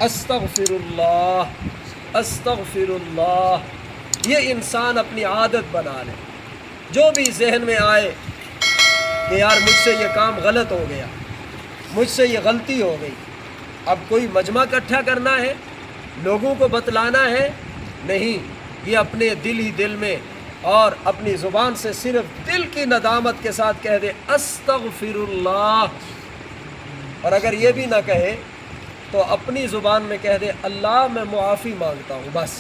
استغفر اللہ استغفر اللہ، یہ انسان اپنی عادت بنا لے۔ جو بھی ذہن میں آئے کہ یار مجھ سے یہ کام غلط ہو گیا، مجھ سے یہ غلطی ہو گئی، اب کوئی مجمع اکٹھا کرنا ہے، لوگوں کو بتلانا ہے، نہیں، یہ اپنے دل ہی دل میں اور اپنی زبان سے صرف دل کی ندامت کے ساتھ کہہ دے استغفر اللہ۔ اور اگر یہ بھی نہ کہے تو اپنی زبان میں کہہ دے اللہ میں معافی مانگتا ہوں، بس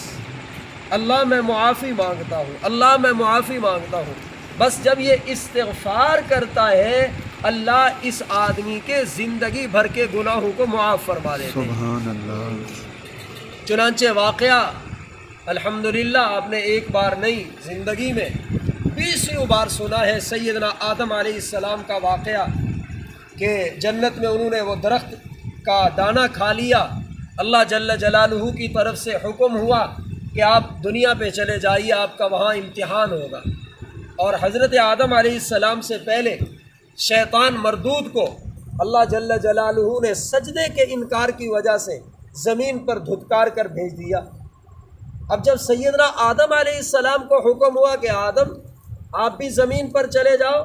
اللہ میں معافی مانگتا ہوں، اللہ میں معافی مانگتا ہوں۔ بس جب یہ استغفار کرتا ہے اللہ اس آدمی کے زندگی بھر کے گناہوں کو معاف فرما دیتے ہیں۔ سبحان اللہ۔ چنانچہ واقعہ الحمدللہ آپ نے ایک بار نہیں، زندگی میں 20 بار سنا ہے، سیدنا آدم علیہ السلام کا واقعہ کہ جنت میں انہوں نے وہ درخت کا دانہ کھا لیا، اللہ جل جلالہ کی طرف سے حکم ہوا کہ آپ دنیا پہ چلے جائیے، آپ کا وہاں امتحان ہوگا۔ اور حضرت آدم علیہ السلام سے پہلے شیطان مردود کو اللہ جل جلالہ نے سجدے کے انکار کی وجہ سے زمین پر دھتکار کر بھیج دیا۔ اب جب سیدنا آدم علیہ السلام کو حکم ہوا کہ آدم آپ بھی زمین پر چلے جاؤ،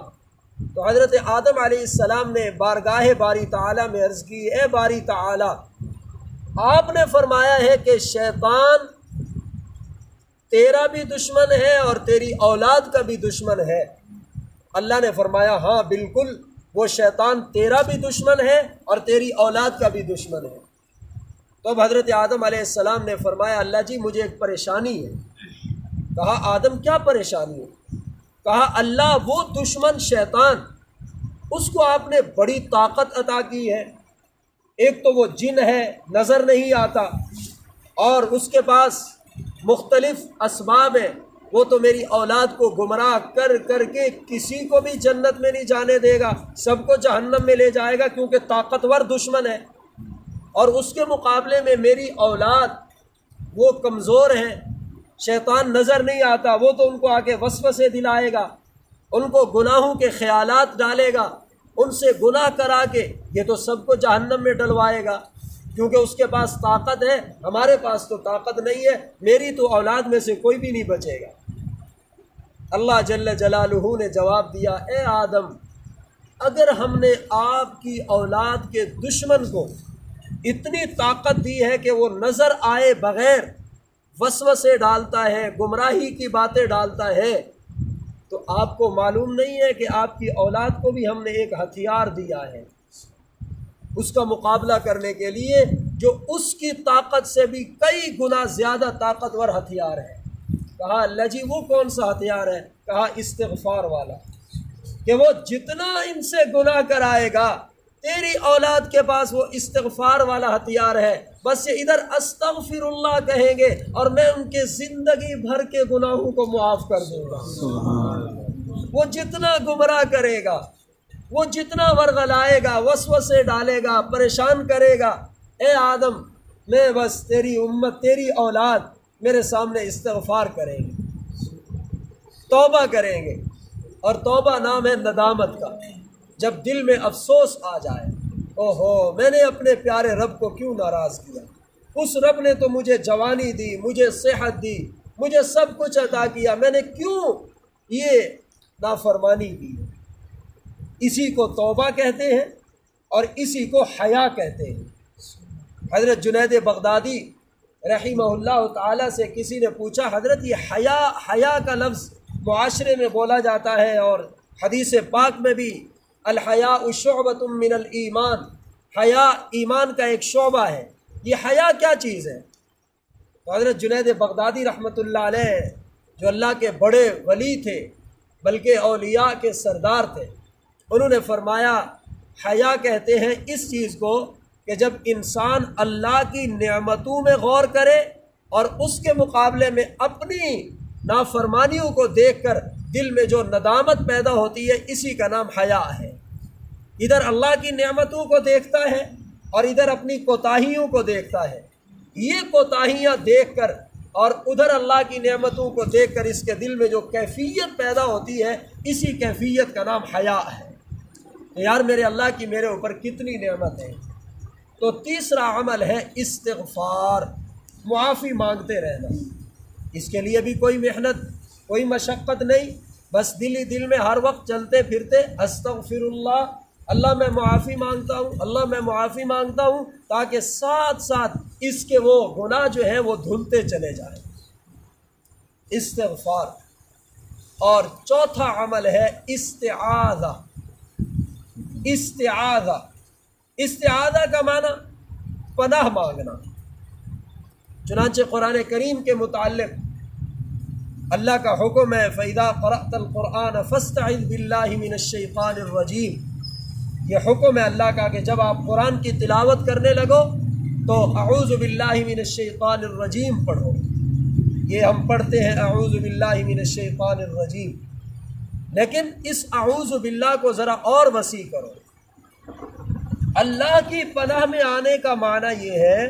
تو حضرت آدم علیہ السلام نے بارگاہ باری تعالیٰ میں عرض کی، اے باری تعالیٰ، آپ نے فرمایا ہے کہ شیطان تیرا بھی دشمن ہے اور تیری اولاد کا بھی دشمن ہے۔ اللہ نے فرمایا ہاں بالکل، وہ شیطان تیرا بھی دشمن ہے اور تیری اولاد کا بھی دشمن ہے۔ تو اب حضرت آدم علیہ السلام نے فرمایا اللہ جی مجھے ایک پریشانی ہے۔ کہا آدم کیا پریشانی ہے؟ کہا اللہ وہ دشمن شیطان، اس کو آپ نے بڑی طاقت عطا کی ہے، ایک تو وہ جن ہے نظر نہیں آتا، اور اس کے پاس مختلف اسباب ہیں، وہ تو میری اولاد کو گمراہ کر کر کے کسی کو بھی جنت میں نہیں جانے دے گا، سب کو جہنم میں لے جائے گا، کیونکہ طاقتور دشمن ہے۔ اور اس کے مقابلے میں میری اولاد وہ کمزور ہیں، شیطان نظر نہیں آتا، وہ تو ان کو آ کے وسوسے دلائے گا، ان کو گناہوں کے خیالات ڈالے گا، ان سے گناہ کرا کے یہ تو سب کو جہنم میں ڈلوائے گا، کیونکہ اس کے پاس طاقت ہے، ہمارے پاس تو طاقت نہیں ہے، میری تو اولاد میں سے کوئی بھی نہیں بچے گا۔ اللہ جل جلالہ نے جواب دیا، اے آدم، اگر ہم نے آپ کی اولاد کے دشمن کو اتنی طاقت دی ہے کہ وہ نظر آئے بغیر وسوسے ڈالتا ہے، گمراہی کی باتیں ڈالتا ہے، تو آپ کو معلوم نہیں ہے کہ آپ کی اولاد کو بھی ہم نے ایک ہتھیار دیا ہے اس کا مقابلہ کرنے کے لیے، جو اس کی طاقت سے بھی کئی گنا زیادہ طاقتور ہتھیار ہے۔ کہا اللہ جی وہ کون سا ہتھیار ہے؟ کہا استغفار والا، کہ وہ جتنا ان سے گناہ کرائے گا تیری اولاد کے پاس وہ استغفار والا ہتھیار ہے، بس یہ ادھر استغفر اللہ کہیں گے اور میں ان کے زندگی بھر کے گناہوں کو معاف کر دوں گا۔ وہ جتنا گمراہ کرے گا، وہ جتنا ورغلائے گا، وسوسے ڈالے گا، پریشان کرے گا، اے آدم میں بس تیری امت، تیری اولاد میرے سامنے استغفار کریں گے، توبہ کریں گے، اور توبہ نام ہے ندامت کا۔ جب دل میں افسوس آ جائے، اوہو میں نے اپنے پیارے رب کو کیوں ناراض کیا، اس رب نے تو مجھے جوانی دی، مجھے صحت دی، مجھے سب کچھ عطا کیا، میں نے کیوں یہ نافرمانی کی۔ اسی کو توبہ کہتے ہیں اور اسی کو حیا کہتے ہیں۔ حضرت جنید بغدادی رحمہ اللہ تعالیٰ سے کسی نے پوچھا حضرت یہ حیا کا لفظ معاشرے میں بولا جاتا ہے اور حدیث پاک میں بھی الحیاء شعبۃ من الایمان، حیا ایمان کا ایک شعبہ ہے، یہ حیا کیا چیز ہے؟ تو حضرت جنید بغدادی رحمۃ اللہ علیہ جو اللہ کے بڑے ولی تھے بلکہ اولیاء کے سردار تھے، انہوں نے فرمایا حیا کہتے ہیں اس چیز کو کہ جب انسان اللہ کی نعمتوں میں غور کرے اور اس کے مقابلے میں اپنی نافرمانیوں کو دیکھ کر دل میں جو ندامت پیدا ہوتی ہے، اسی کا نام حیا ہے۔ ادھر اللہ کی نعمتوں کو دیکھتا ہے اور ادھر اپنی کوتاہیوں کو دیکھتا ہے، یہ کوتاہیاں دیکھ کر اور ادھر اللہ کی نعمتوں کو دیکھ کر اس کے دل میں جو کیفیت پیدا ہوتی ہے، اسی کیفیت کا نام حیا ہے۔ یار میرے اللہ کی میرے اوپر کتنی نعمت ہے، تو تیسرا عمل ہے استغفار، معافی مانگتے رہنا۔ اس کے لیے بھی کوئی محنت، کوئی مشقت نہیں، بس دل ہی دل میں ہر وقت چلتے پھرتے استغفر اللہ، اللہ میں معافی مانگتا ہوں، اللہ میں معافی مانگتا ہوں، تاکہ ساتھ ساتھ اس کے وہ گناہ جو ہیں وہ دھلتے چلے جائیں۔ استغفار۔ اور چوتھا عمل ہے استعاذہ۔ استعاذہ، استعاذہ کا معنی پناہ مانگنا۔ چنانچہ قرآن کریم کے متعلق اللہ کا حکم ہے فَإِذَا قَرَأْتَ الْقُرْآنَ فَاسْتَعِذْ بِاللَّهِ مِنَ الشَّيْطَانِ الرَّجِيمِ۔ یہ حکم ہے اللہ کا کہ جب آپ قرآن کی تلاوت کرنے لگو تو اعوذ باللہ من الشیطان الرجیم پڑھو۔ یہ ہم پڑھتے ہیں اعوذ باللہ من الشیطان الرجیم، لیکن اس اعوذ باللہ کو ذرا اور وسیع کرو۔ اللہ کی پناہ میں آنے کا معنی یہ ہے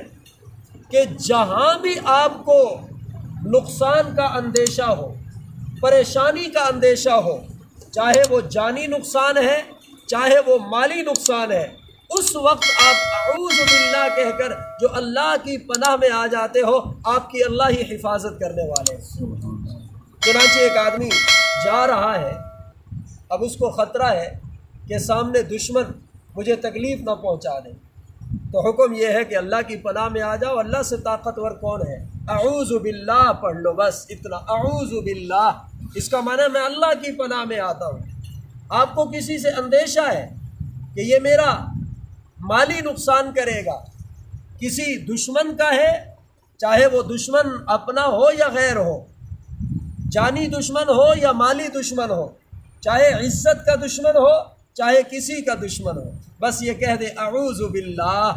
کہ جہاں بھی آپ کو نقصان کا اندیشہ ہو، پریشانی کا اندیشہ ہو، چاہے وہ جانی نقصان ہے چاہے وہ مالی نقصان ہے، اس وقت آپ اعوذ باللہ کہہ کر جو اللہ کی پناہ میں آ جاتے ہو، آپ کی اللہ ہی حفاظت کرنے والے ہیں۔ چنانچہ ایک آدمی جا رہا ہے، اب اس کو خطرہ ہے کہ سامنے دشمن مجھے تکلیف نہ پہنچا دے، تو حکم یہ ہے کہ اللہ کی پناہ میں آ جاؤ۔ اللہ سے طاقتور کون ہے؟ اعوذ باللہ پڑھ لو، بس اتنا، اعوذ باللہ۔ اس کا معنی میں اللہ کی پناہ میں آتا ہوں۔ آپ کو کسی سے اندیشہ ہے کہ یہ میرا مالی نقصان کرے گا، کسی دشمن کا ہے، چاہے وہ دشمن اپنا ہو یا غیر ہو، جانی دشمن ہو یا مالی دشمن ہو، چاہے عزت کا دشمن ہو چاہے کسی کا دشمن ہو، بس یہ کہہ دے اعوذ باللہ،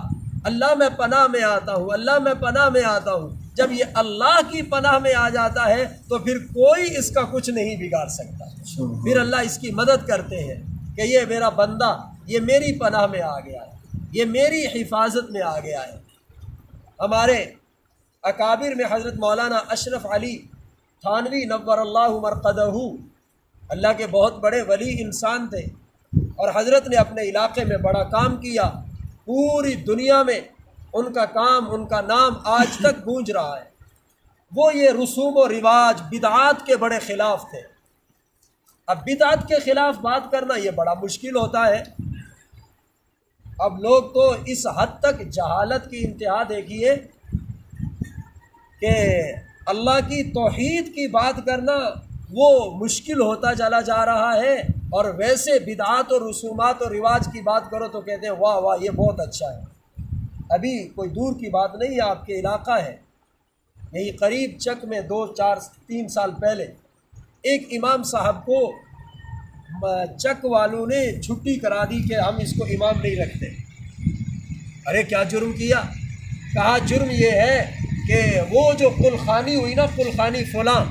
اللہ میں پناہ میں آتا ہوں، اللہ میں پناہ میں آتا ہوں۔ جب یہ اللہ کی پناہ میں آ جاتا ہے تو پھر کوئی اس کا کچھ نہیں بگاڑ سکتا، پھر اللہ اس کی مدد کرتے ہیں کہ یہ میرا بندہ یہ میری پناہ میں آ گیا ہے، یہ میری حفاظت میں آ گیا ہے۔ ہمارے اکابر میں حضرت مولانا اشرف علی تھانوی نور اللہ مرقدہ، اللہ کے بہت بڑے ولی انسان تھے، اور حضرت نے اپنے علاقے میں بڑا کام کیا، پوری دنیا میں ان کا کام، ان کا نام آج تک گونج رہا ہے۔ وہ یہ رسوم و رواج بدعات کے بڑے خلاف تھے۔ اب بدعات کے خلاف بات کرنا یہ بڑا مشکل ہوتا ہے۔ اب لوگ تو اس حد تک جہالت کی انتہا دیکھیے کہ اللہ کی توحید کی بات کرنا وہ مشکل ہوتا چلا جا رہا ہے، اور ویسے بدعات اور رسومات اور رواج کی بات کرو تو کہتے ہیں واہ واہ یہ بہت اچھا ہے۔ ابھی کوئی دور کی بات نہیں ہے، آپ کے علاقہ ہے، یہی قریب چک میں 2-4-3 سال پہلے ایک امام صاحب کو چک والوں نے چھٹی کرا دی کہ ہم اس کو امام نہیں رکھتے۔ ارے کیا جرم کیا؟ کہا جرم یہ ہے کہ وہ جو قلخانی ہوئی نا، قلخانی فلاں،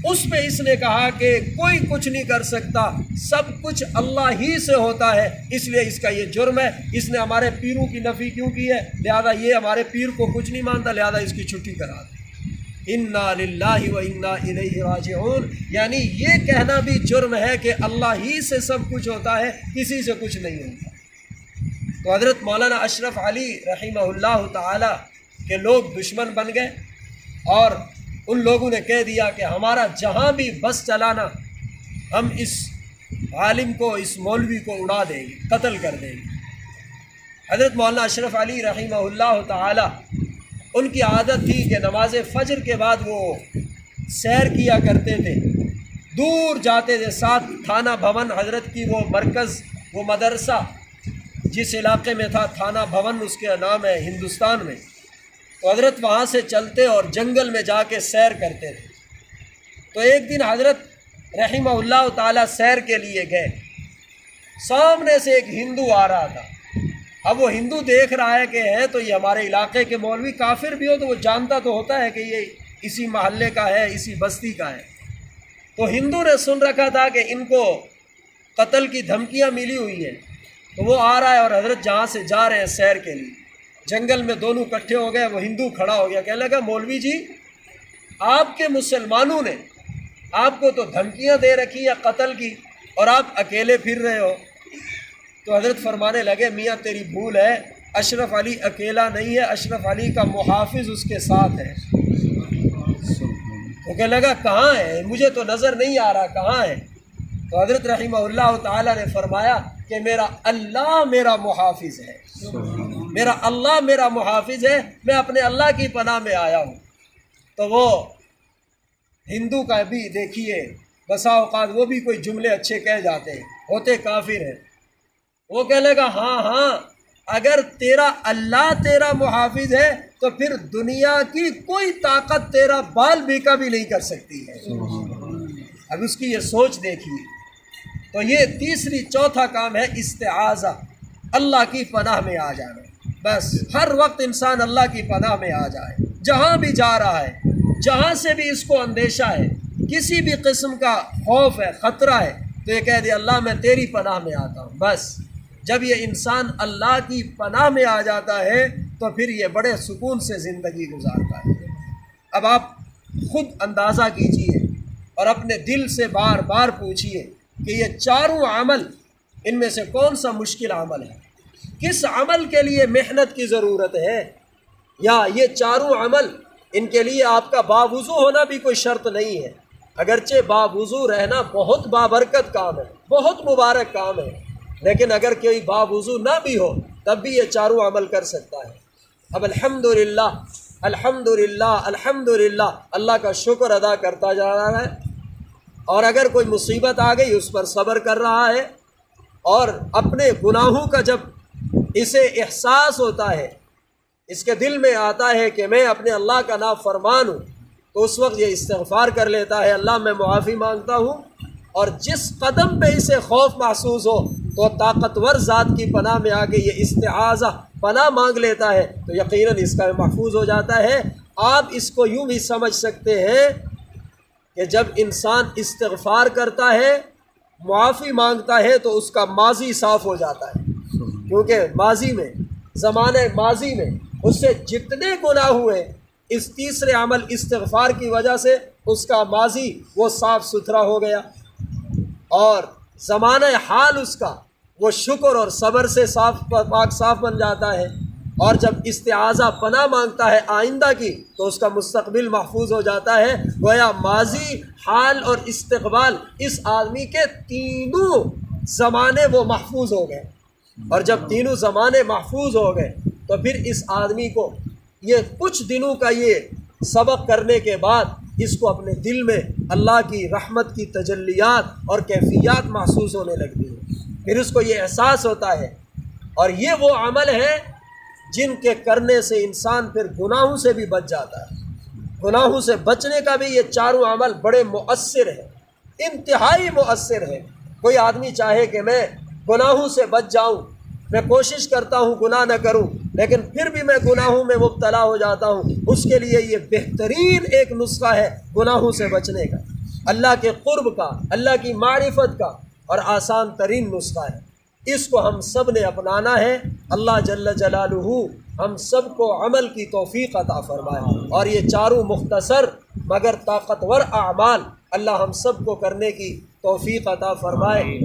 اس پہ اس نے کہا کہ کوئی کچھ نہیں کر سکتا، سب کچھ اللہ ہی سے ہوتا ہے، اس لیے اس کا یہ جرم ہے، اس نے ہمارے پیروں کی نفی کیوں کی ہے، لہذا یہ ہمارے پیر کو کچھ نہیں مانتا، لہذا اس کی چھٹی کرا دیں۔ انا للہ و انا الیہ راجعون، یعنی یہ کہنا بھی جرم ہے کہ اللہ ہی سے سب کچھ ہوتا ہے، کسی سے کچھ نہیں ہوتا۔ تو حضرت مولانا اشرف علی رحمہ اللہ تعالی کے لوگ دشمن بن گئے، اور ان لوگوں نے کہہ دیا کہ ہمارا جہاں بھی بس چلانا، ہم اس عالم کو، اس مولوی کو اڑا دیں گے، قتل کر دیں گے۔ حضرت مولانا اشرف علی رحمہ اللہ تعالی ان کی عادت تھی کہ نماز فجر کے بعد وہ سیر کیا کرتے تھے، دور جاتے تھے، ساتھ تھانہ بھون حضرت کی وہ مرکز، وہ مدرسہ جس علاقے میں تھا، تھانہ بھون اس کا نام ہے ہندوستان میں، تو حضرت وہاں سے چلتے اور جنگل میں جا کے سیر کرتے تھے۔ تو ایک دن حضرت رحمہ اللہ تعالیٰ سیر کے لیے گئے، سامنے سے ایک ہندو آ رہا تھا۔ اب وہ ہندو دیکھ رہا ہے کہ ہے تو یہ ہمارے علاقے کے مولوی، کافر بھی ہو تو وہ جانتا تو ہوتا ہے کہ یہ اسی محلے کا ہے، اسی بستی کا ہے۔ تو ہندو نے سن رکھا تھا کہ ان کو قتل کی دھمکیاں ملی ہوئی ہیں، تو وہ آ رہا ہے، اور حضرت جہاں سے جا رہے ہیں سیر کے لیے، جنگل میں دونوں اکٹھے ہو گئے۔ وہ ہندو کھڑا ہو گیا، کہنے لگا مولوی جی آپ کے مسلمانوں نے آپ کو تو دھمکیاں دے رکھی ہیں قتل کی، اور آپ اکیلے پھر رہے ہو۔ تو حضرت فرمانے لگے میاں تیری بھول ہے، اشرف علی اکیلا نہیں ہے، اشرف علی کا محافظ اس کے ساتھ ہے۔ تو کہنے لگا کہاں ہے، مجھے تو نظر نہیں آ رہا، کہاں ہے؟ تو حضرت رحمہ اللہ تعالیٰ نے فرمایا کہ میرا اللہ میرا محافظ ہے، میرا اللہ میرا محافظ ہے، میں اپنے اللہ کی پناہ میں آیا ہوں۔ تو وہ ہندو کا بھی دیکھیے بسا اوقات وہ بھی کوئی جملے اچھے کہہ جاتے ہیں، ہوتے کافر ہیں۔ وہ کہنے لگا ہاں ہاں، اگر تیرا اللہ تیرا محافظ ہے تو پھر دنیا کی کوئی طاقت تیرا بال بھی کبھی نہیں کر سکتی ہے۔ اب اس کی یہ سوچ دیکھیے۔ تو یہ چوتھا کام ہے استعاذہ، اللہ کی پناہ میں آ جانا۔ بس ہر وقت انسان اللہ کی پناہ میں آ جائے، جہاں بھی جا رہا ہے، جہاں سے بھی اس کو اندیشہ ہے، کسی بھی قسم کا خوف ہے، خطرہ ہے، تو یہ کہہ دے اللہ میں تیری پناہ میں آتا ہوں۔ بس جب یہ انسان اللہ کی پناہ میں آ جاتا ہے تو پھر یہ بڑے سکون سے زندگی گزارتا ہے۔ اب آپ خود اندازہ کیجئے اور اپنے دل سے بار بار پوچھئے کہ یہ چاروں عمل، ان میں سے کون سا مشکل عمل ہے؟ کس عمل کے لیے محنت کی ضرورت ہے؟ یا یہ چاروں عمل، ان کے لیے آپ کا باوضو ہونا بھی کوئی شرط نہیں ہے، اگرچہ باوضو رہنا بہت بابرکت کام ہے، بہت مبارک کام ہے، لیکن اگر کوئی باوضو نہ بھی ہو تب بھی یہ چاروں عمل کر سکتا ہے۔ اب الحمدللہ الحمدللہ الحمدللہ اللہ کا شکر ادا کرتا جا رہا ہے، اور اگر کوئی مصیبت آ گئی اس پر صبر کر رہا ہے، اور اپنے گناہوں کا جب اسے احساس ہوتا ہے، اس کے دل میں آتا ہے کہ میں اپنے اللہ کا نافرمان ہوں، تو اس وقت یہ استغفار کر لیتا ہے، اللہ میں معافی مانگتا ہوں۔ اور جس قدم پہ اسے خوف محسوس ہو تو طاقتور ذات کی پناہ میں آ کے یہ استعاذہ پناہ مانگ لیتا ہے، تو یقیناً اس کا محفوظ ہو جاتا ہے۔ آپ اس کو یوں بھی سمجھ سکتے ہیں کہ جب انسان استغفار کرتا ہے، معافی مانگتا ہے، تو اس کا ماضی صاف ہو جاتا ہے، کیونکہ ماضی میں، زمانہ ماضی میں اس سے جتنے گناہ ہوئے، اس تیسرے عمل استغفار کی وجہ سے اس کا ماضی وہ صاف ستھرا ہو گیا، اور زمانہ حال اس کا وہ شکر اور صبر سے پاک صاف بن جاتا ہے۔ اور جب استعاذہ پناہ مانگتا ہے آئندہ کی، تو اس کا مستقبل محفوظ ہو جاتا ہے۔ گویا ماضی، حال اور استقبال، اس آدمی کے تینوں زمانے وہ محفوظ ہو گئے، اور جب تینوں زمانے محفوظ ہو گئے تو پھر اس آدمی کو یہ کچھ دنوں کا یہ سبق کرنے کے بعد اس کو اپنے دل میں اللہ کی رحمت کی تجلیات اور کیفیات محسوس ہونے لگتی ہیں، پھر اس کو یہ احساس ہوتا ہے۔ اور یہ وہ عمل ہے جن کے کرنے سے انسان پھر گناہوں سے بھی بچ جاتا ہے۔ گناہوں سے بچنے کا بھی یہ چاروں عمل بڑے مؤثر ہیں، انتہائی مؤثر ہے۔ کوئی آدمی چاہے کہ میں گناہوں سے بچ جاؤں، میں کوشش کرتا ہوں گناہ نہ کروں، لیکن پھر بھی میں گناہوں میں مبتلا ہو جاتا ہوں، اس کے لیے یہ بہترین ایک نسخہ ہے گناہوں سے بچنے کا، اللہ کے قرب کا، اللہ کی معرفت کا، اور آسان ترین نسخہ ہے۔ اس کو ہم سب نے اپنانا ہے۔ اللہ جل جلالہ ہم سب کو عمل کی توفیق عطا فرمائے، اور یہ چاروں مختصر مگر طاقتور اعمال اللہ ہم سب کو کرنے کی توفیق عطا فرمائے۔